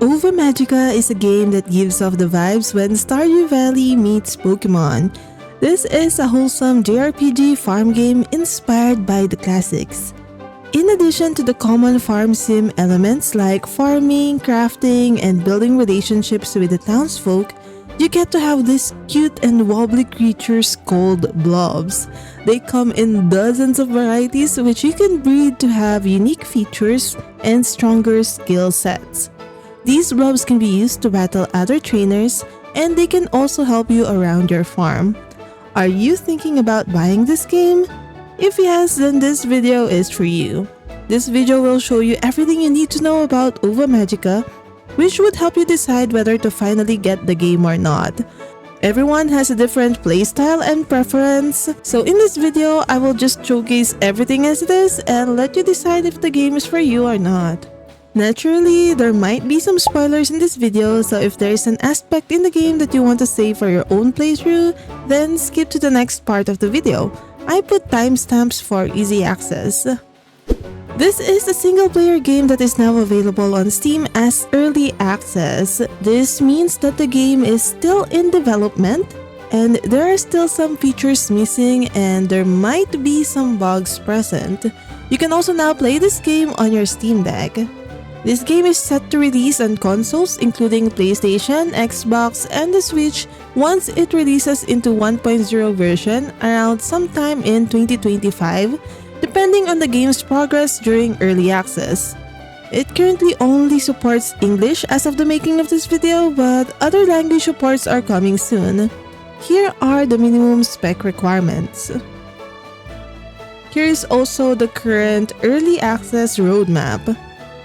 Ova Magica is a game that gives off the vibes when Stardew Valley meets Pokemon. This is a wholesome JRPG farm game inspired by the classics. In addition to the common farm sim elements like farming, crafting, and building relationships with the townsfolk, you get to have these cute and wobbly creatures called blobs. They come in dozens of varieties which you can breed to have unique features and stronger skill sets. These blobs can be used to battle other trainers, and they can also help you around your farm. Are you thinking about buying this game? If yes, then this video is for you. This video will show you everything you need to know about Ova Magica, which would help you decide whether to finally get the game or not. Everyone has a different playstyle and preference, so in this video, I will just showcase everything as it is and let you decide if the game is for you or not. Naturally, there might be some spoilers in this video, so if there is an aspect in the game that you want to save for your own playthrough, then skip to the next part of the video. I put timestamps for easy access. This is a single-player game that is now available on Steam as early access. This means that the game is still in development, and there are still some features missing and there might be some bugs present. You can also now play this game on your Steam Deck. This game is set to release on consoles including PlayStation, Xbox, and the Switch once it releases into 1.0 version around sometime in 2025, depending on the game's progress during early access. It currently only supports English as of the making of this video, but other language supports are coming soon. Here are the minimum spec requirements. Here is also the current early access roadmap.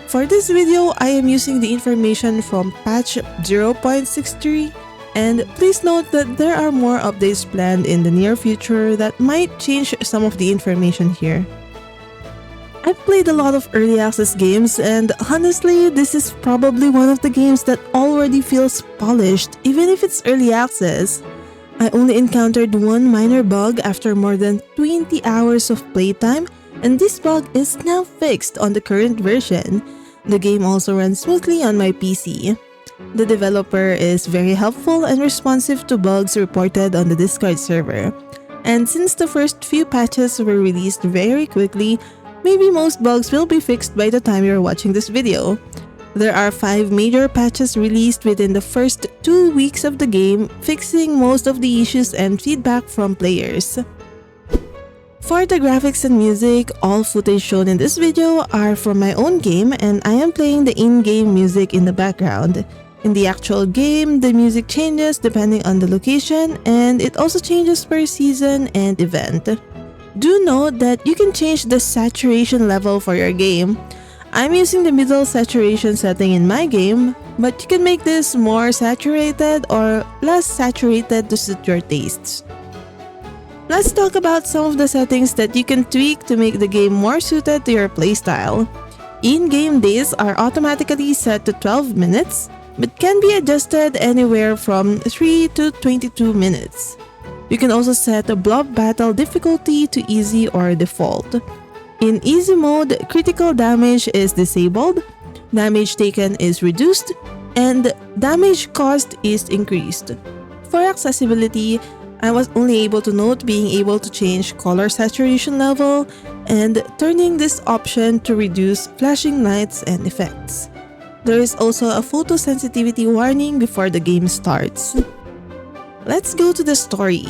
For this video, I am using the information from patch 0.63, and please note that there are more updates planned in the near future that might change some of the information here. I've played a lot of early access games, and honestly, this is probably one of the games that already feels polished even if it's early access. I only encountered one minor bug after more than 20 hours of playtime, and this bug is now fixed on the current version. The game also runs smoothly on my PC. The developer is very helpful and responsive to bugs reported on the Discord server. And since the first few patches were released very quickly, maybe most bugs will be fixed by the time you're watching this video. There are 5 major patches released within the first 2 weeks of the game, fixing most of the issues and feedback from players. For the graphics and music, all footage shown in this video are from my own game, and I am playing the in-game music in the background. In the actual game, the music changes depending on the location, and it also changes per season and event. Do note that you can change the saturation level for your game. I'm using the middle saturation setting in my game, but you can make this more saturated or less saturated to suit your tastes. Let's talk about some of the settings that you can tweak to make the game more suited to your playstyle. In-game days are automatically set to 12 minutes, but can be adjusted anywhere from 3 to 22 minutes. You can also set a blob battle difficulty to easy or default. In easy mode, critical damage is disabled, damage taken is reduced, and damage cost is increased. For accessibility, I was only able to note being able to change color saturation level and turning this option to reduce flashing lights and effects. There is also a photosensitivity warning before the game starts. Let's go to the story.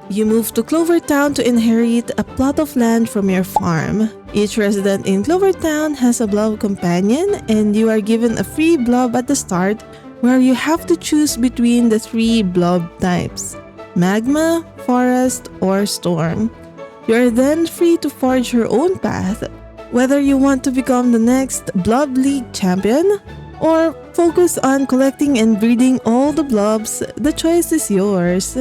You move to Clover Town to inherit a plot of land from your farm. Each resident in Clover Town has a blob companion, and you are given a free blob at the start where you have to choose between the 3 blob types: magma, forest, or storm. You are then free to forge your own path, whether you want to become the next Blob League champion or focus on collecting and breeding all the blobs. The choice is yours.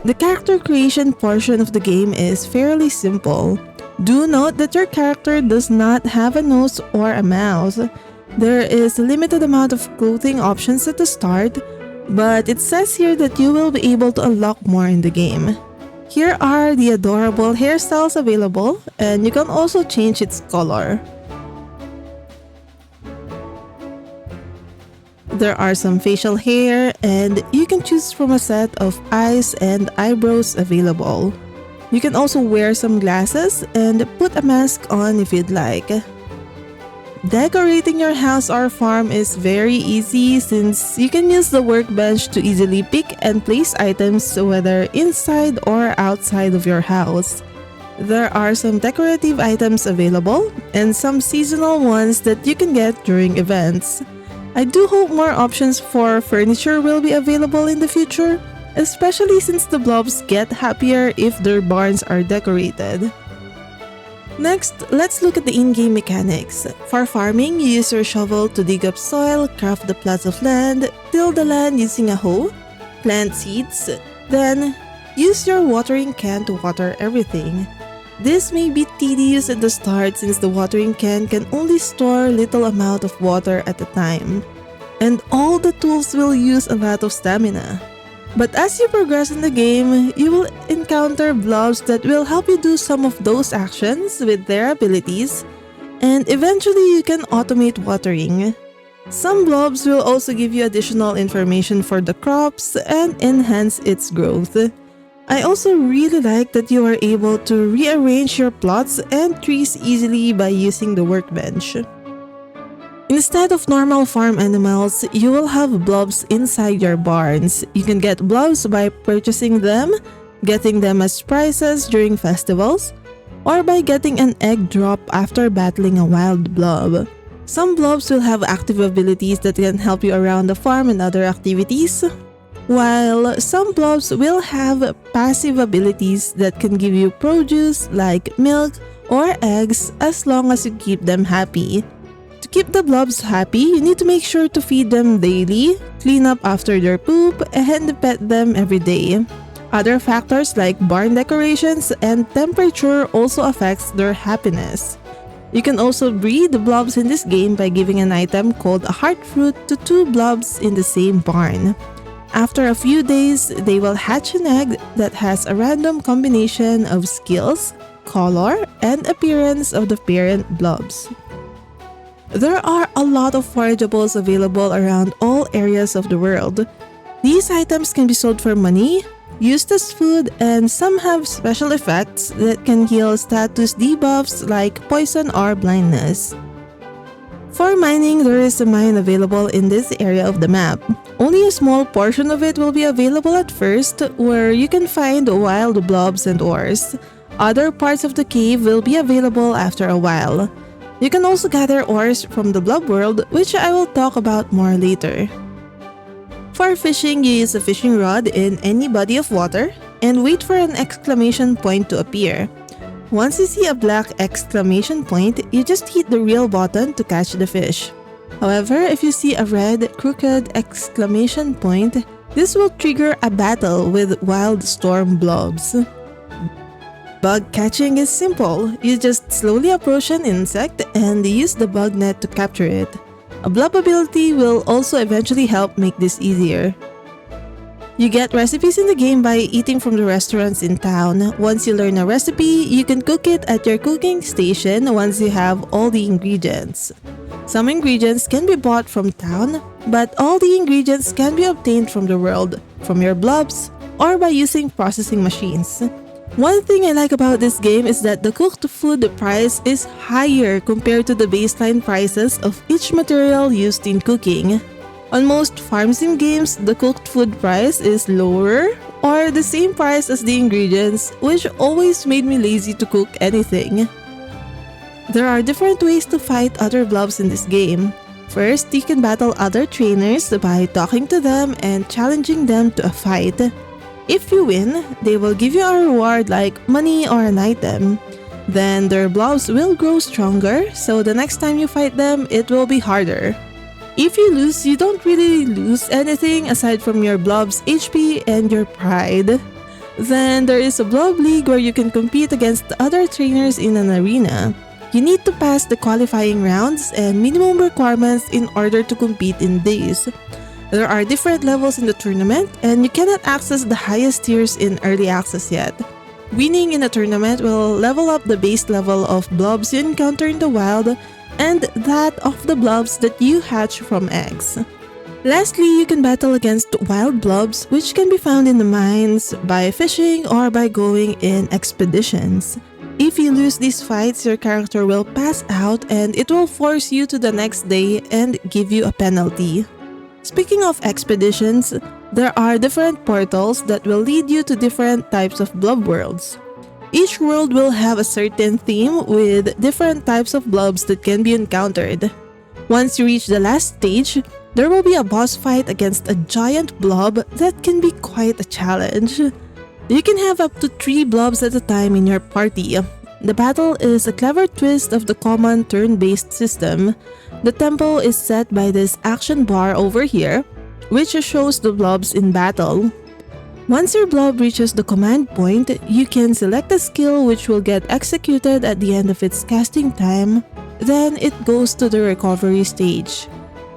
The character creation portion of the game is fairly simple. Do note that your character does not have a nose or a mouth. There is a limited amount of clothing options at the start, but it says here that you will be able to unlock more in the game. Here are the adorable hairstyles available, and you can also change its color. There are some facial hair, and you can choose from a set of eyes and eyebrows available. You can also wear some glasses and put a mask on if you'd like. Decorating your house or farm is very easy since you can use the workbench to easily pick and place items whether inside or outside of your house. There are some decorative items available and some seasonal ones that you can get during events. I do hope more options for furniture will be available in the future, especially since the blobs get happier if their barns are decorated. Next, let's look at the in-game mechanics. For farming, you use your shovel to dig up soil, craft the plots of land, till the land using a hoe, plant seeds, then use your watering can to water everything. This may be tedious at the start since the watering can only store little amount of water at a time, and all the tools will use a lot of stamina. But as you progress in the game, you will encounter blobs that will help you do some of those actions with their abilities, and eventually you can automate watering. Some blobs will also give you additional information for the crops and enhance its growth. I also really like that you are able to rearrange your plots and trees easily by using the workbench. Instead of normal farm animals, you will have blobs inside your barns. You can get blobs by purchasing them, getting them as prizes during festivals, or by getting an egg drop after battling a wild blob. Some blobs will have active abilities that can help you around the farm and other activities, while some blobs will have passive abilities that can give you produce like milk or eggs as long as you keep them happy. To keep the blobs happy, you need to make sure to feed them daily, clean up after their poop, and pet them every day. Other factors like barn decorations and temperature also affects their happiness. You can also breed blobs in this game by giving an item called a heart fruit to 2 blobs in the same barn. After a few days, they will hatch an egg that has a random combination of skills, color, and appearance of the parent blobs. There are a lot of forageables available around all areas of the world. These items can be sold for money, used as food, and some have special effects that can heal status debuffs like poison or blindness. For mining, there is a mine available in this area of the map. Only a small portion of it will be available at first, where you can find wild blobs and ores. Other parts of the cave will be available after a while. You can also gather ores from the blob world, which I will talk about more later. For fishing, you use a fishing rod in any body of water and wait for an exclamation point to appear. Once you see a black exclamation point, you just hit the reel button to catch the fish. However, if you see a red, crooked exclamation point, this will trigger a battle with wild storm blobs. Bug catching is simple. You just slowly approach an insect and use the bug net to capture it. A blob ability will also eventually help make this easier. You get recipes in the game by eating from the restaurants in town. Once you learn a recipe, you can cook it at your cooking station once you have all the ingredients. Some ingredients can be bought from town, but all the ingredients can be obtained from the world, from your blobs, or by using processing machines. One thing I like about this game is that the cooked food price is higher compared to the baseline prices of each material used in cooking. On most farm sim games, the cooked food price is lower or the same price as the ingredients, which always made me lazy to cook anything. There are different ways to fight other blobs in this game. First, you can battle other trainers by talking to them and challenging them to a fight. If you win, they will give you a reward like money or an item. Then their blobs will grow stronger, so the next time you fight them, it will be harder. If you lose, you don't really lose anything aside from your blob's HP and your pride. Then there is a blob league where you can compete against other trainers in an arena. You need to pass the qualifying rounds and minimum requirements in order to compete in these. There are different levels in the tournament, and you cannot access the highest tiers in early access yet. Winning in a tournament will level up the base level of blobs you encounter in the wild and that of the blobs that you hatch from eggs. Lastly, you can battle against wild blobs, which can be found in the mines, by fishing, or by going in expeditions. If you lose these fights, your character will pass out and it will force you to the next day and give you a penalty. Speaking of expeditions, there are different portals that will lead you to different types of blob worlds. Each world will have a certain theme with different types of blobs that can be encountered. Once you reach the last stage, there will be a boss fight against a giant blob that can be quite a challenge. You can have up to 3 blobs at a time in your party. The battle is a clever twist of the common turn-based system. The tempo is set by this action bar over here, which shows the blobs in battle. Once your blob reaches the command point, you can select a skill which will get executed at the end of its casting time. Then it goes to the recovery stage.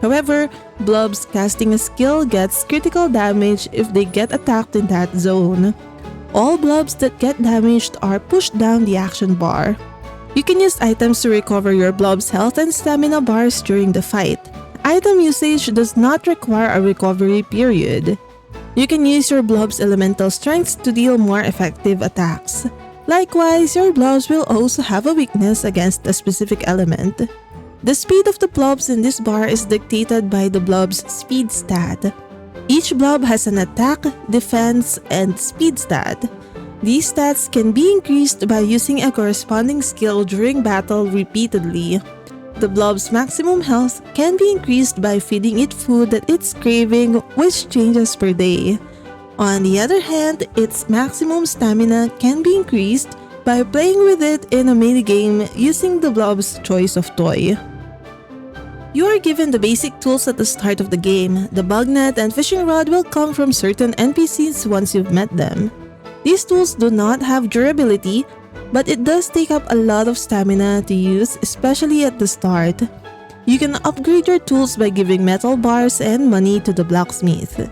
However, blobs casting a skill gets critical damage if they get attacked in that zone. All blobs that get damaged are pushed down the action bar. You can use items to recover your blob's health and stamina bars during the fight. Item usage does not require a recovery period. You can use your blob's elemental strengths to deal more effective attacks. Likewise, your blobs will also have a weakness against a specific element. The speed of the blobs in this bar is dictated by the blob's speed stat. Each blob has an attack, defense, and speed stat. These stats can be increased by using a corresponding skill during battle repeatedly. The blob's maximum health can be increased by feeding it food that it's craving, which changes per day. On the other hand, its maximum stamina can be increased by playing with it in a minigame using the blob's choice of toy. You are given the basic tools at the start of the game. The bug net and fishing rod will come from certain NPCs once you've met them. These tools do not have durability, but it does take up a lot of stamina to use, especially at the start. You can upgrade your tools by giving metal bars and money to the blacksmith.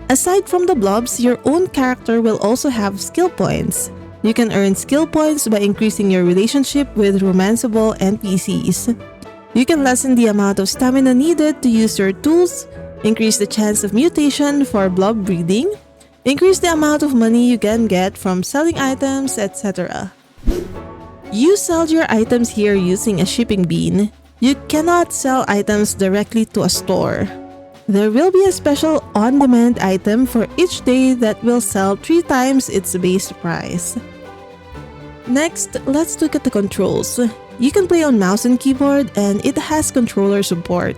Aside from the blobs, your own character will also have skill points. You can earn skill points by increasing your relationship with romanceable NPCs. You can lessen the amount of stamina needed to use your tools, increase the chance of mutation for blob breeding, increase the amount of money you can get from selling items, etc. You sell your items here using a shipping bean. You cannot sell items directly to a store. There will be a special on-demand item for each day that will sell 3 times its base price. Next, let's look at the controls. You can play on mouse and keyboard, and it has controller support.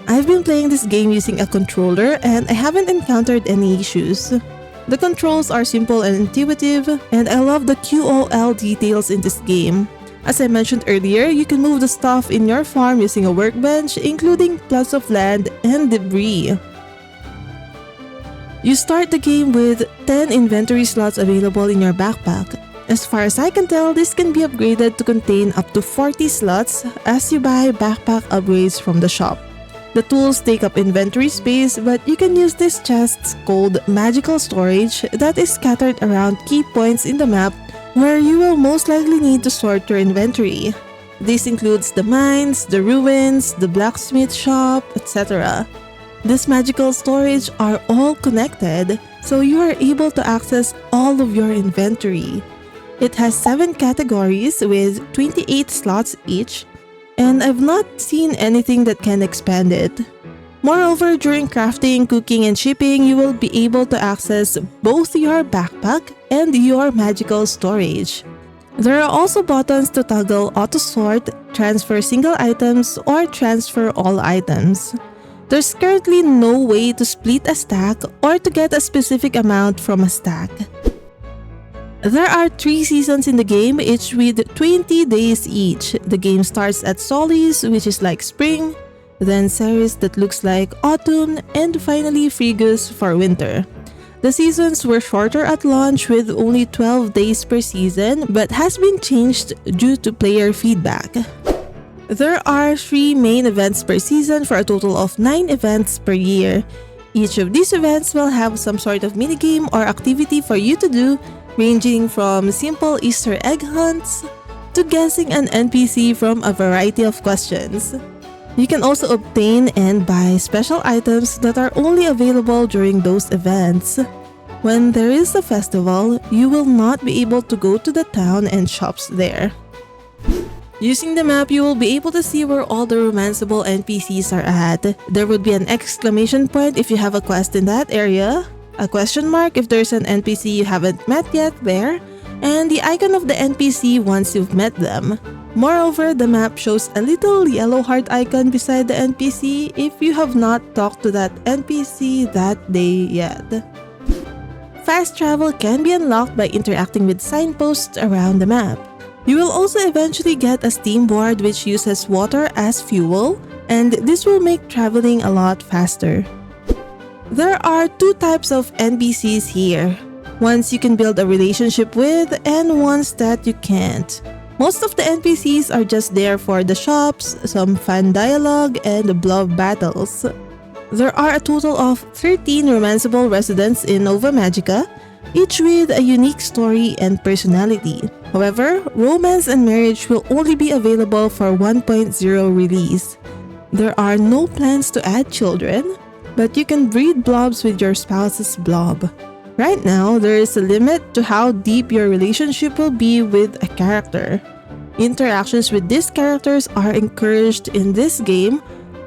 I've been playing this game using a controller and I haven't encountered any issues. The controls are simple and intuitive, and I love the QOL details in this game. As I mentioned earlier, you can move the stuff in your farm using a workbench, including plots of land and debris. You start the game with 10 inventory slots available in your backpack. As far as I can tell, this can be upgraded to contain up to 40 slots as you buy backpack upgrades from the shop. The tools take up inventory space, but you can use these chests called magical storage that is scattered around key points in the map where you will most likely need to sort your inventory. This includes the mines, the ruins, the blacksmith shop, etc. This magical storage are all connected, so you are able to access all of your inventory. It has 7 categories with 28 slots each, and I've not seen anything that can expand it. Moreover, during crafting, cooking, and shipping, you will be able to access both your backpack and your magical storage. There are also buttons to toggle auto-sort, transfer single items, or transfer all items. There's currently no way to split a stack or to get a specific amount from a stack. There are 3 seasons in the game, each with 20 days each. The game starts at Solis, which is like spring, then Ceres that looks like autumn, and finally Frigus for winter. The seasons were shorter at launch with only 12 days per season, but has been changed due to player feedback. There are 3 main events per season for a total of 9 events per year. Each of these events will have some sort of minigame or activity for you to do, ranging from simple Easter egg hunts to guessing an NPC from a variety of questions. You can also obtain and buy special items that are only available during those events. When there is a festival, you will not be able to go to the town and shops there. Using the map, you will be able to see where all the romanceable NPCs are at. There would be an exclamation point if you have a quest in that area, a question mark if there's an NPC you haven't met yet there, and the icon of the NPC once you've met them. Moreover, the map shows a little yellow heart icon beside the NPC if you have not talked to that NPC that day yet. Fast travel can be unlocked by interacting with signposts around the map. You will also eventually get a steam board which uses water as fuel, and this will make traveling a lot faster. There are two types of NPCs here. Ones you can build a relationship with and ones that you can't. Most of the NPCs are just there for the shops, some fun dialogue, and blob battles. There are a total of 13 romanceable residents in Ova Magica, each with a unique story and personality. However, romance and marriage will only be available for 1.0 release. There are no plans to add children, but you can breed blobs with your spouse's blob. Right now, there is a limit to how deep your relationship will be with a character. Interactions with these characters are encouraged in this game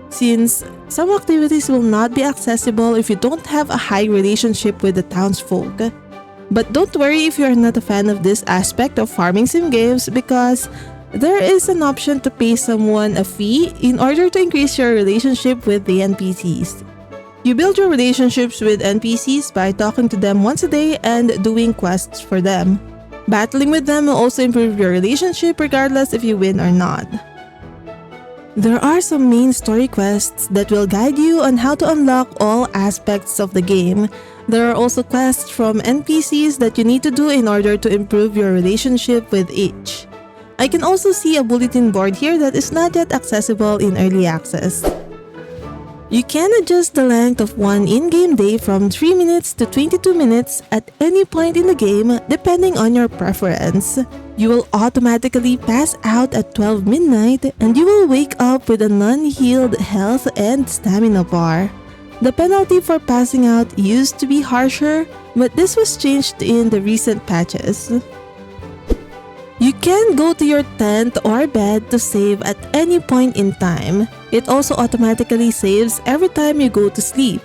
since some activities will not be accessible if you don't have a high relationship with the townsfolk. But don't worry if you are not a fan of this aspect of farming sim games because there is an option to pay someone a fee in order to increase your relationship with the NPCs. You build your relationships with NPCs by talking to them once a day and doing quests for them. Battling with them will also improve your relationship regardless if you win or not. There are some main story quests that will guide you on how to unlock all aspects of the game. There are also quests from NPCs that you need to do in order to improve your relationship with each. I can also see a bulletin board here that is not yet accessible in early access. You can adjust the length of one in-game day from 3 minutes to 22 minutes at any point in the game depending on your preference. You will automatically pass out at 12 midnight and you will wake up with a non-healed health and stamina bar. The penalty for passing out used to be harsher, but this was changed in the recent patches. You can go to your tent or bed to save at any point in time. It also automatically saves every time you go to sleep.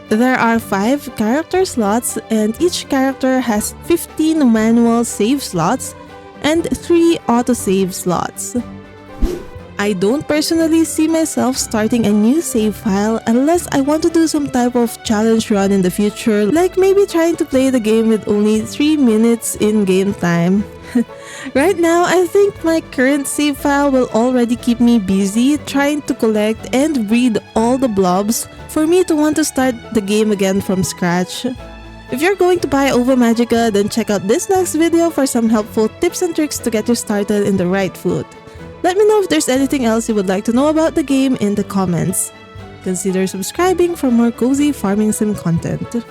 There are 5 character slots and each character has 15 manual save slots and 3 autosave slots. I don't personally see myself starting a new save file unless I want to do some type of challenge run in the future, like maybe trying to play the game with only 3 minutes in game time. Right now, I think my current save file will already keep me busy trying to collect and breed all the blobs for me to want to start the game again from scratch. If you're going to buy Ova Magica, then check out this next video for some helpful tips and tricks to get you started in the right foot. Let me know if there's anything else you would like to know about the game in the comments. Consider subscribing for more cozy farming sim content.